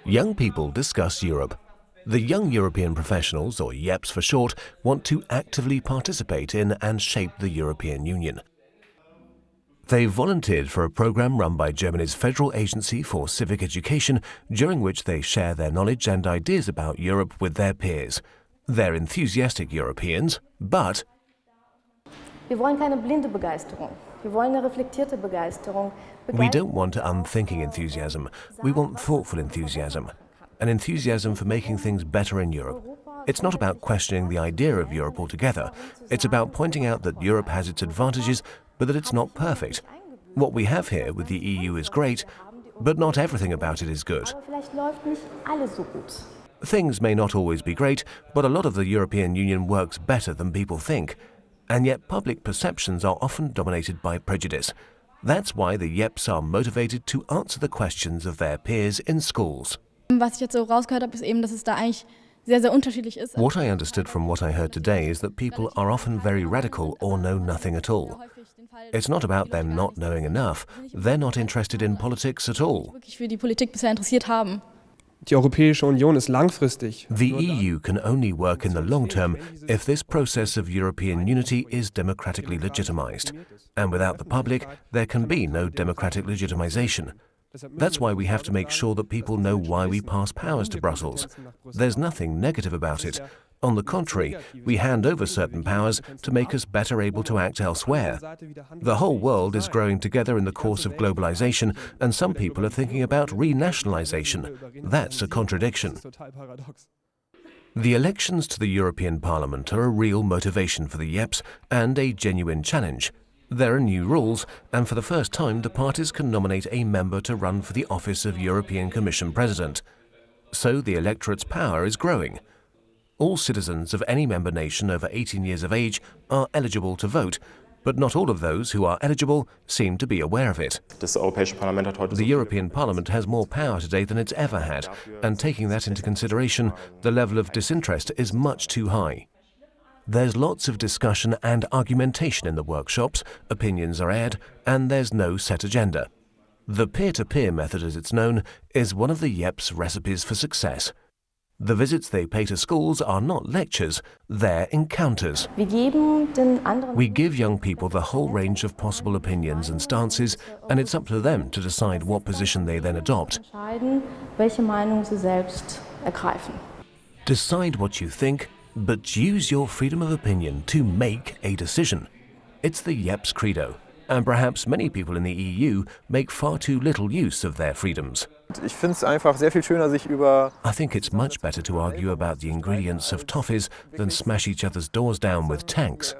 Young people discuss Europe. The Young European Professionals, or YEPs for short, want to actively participate in and shape the European Union. They volunteered for a program run by Germany's Federal Agency for Civic Education, during which they share their knowledge and ideas about Europe with their peers. They're enthusiastic Europeans, but Wir wollen keine blinde Begeisterung. Wir wollen eine reflektierte Begeisterung. we don't want unthinking enthusiasm. We want thoughtful enthusiasm. An enthusiasm for making things better in Europe. It's not about questioning the idea of Europe altogether. It's about pointing out that Europe has its advantages, but that it's not perfect. What we have here with the EU is great, but not everything about it is good. Aber vielleicht läuft nicht alles so gut. Things may not always be great, but a lot of the European Union works better than people think. And yet public perceptions are often dominated by prejudice. That's why the YEPs are motivated to answer the questions of their peers in schools. Was ich jetzt so rausgehört habe, ist eben, dass es da eigentlich sehr, sehr unterschiedlich ist. What I understood from what I heard today is that people are often very radical or know nothing at all. It's not about them not knowing enough. They're not interested in politics at all. Wirklich für die Politik bisher interessiert haben. Die Europäische Union ist langfristig. The EU can only work in the long term if this process of European unity is democratically legitimized. And without the public, there can be no democratic legitimization. That's why we have to make sure that people know why we pass powers to Brussels. There's nothing negative about it. On the contrary, we hand over certain powers to make us better able to act elsewhere. The whole world is growing together in the course of globalization, and some people are thinking about renationalization. That's a contradiction. The elections to the European Parliament are a real motivation for the YEPs and a genuine challenge. There are new rules, and for the first time the parties can nominate a member to run for the office of European Commission President. So the electorate's power is growing. All citizens of any member nation over 18 years of age are eligible to vote, but not all of those who are eligible seem to be aware of it. The European Parliament has more power today than it's ever had, and taking that into consideration, the level of disinterest is much too high. There's lots of discussion and argumentation in the workshops, opinions are aired, and there's no set agenda. The peer-to-peer method, as it's known, is one of the YEP's recipes for success. The visits they pay to schools are not lectures, they're encounters. We give young people the whole range of possible opinions and stances, and it's up to them to decide what position they then adopt. Decide what you think, but use your freedom of opinion to make a decision. It's the YEP's credo, and perhaps many people in the EU make far too little use of their freedoms. I think it's much better to argue about the ingredients of toffees than smash each other's doors down with tanks.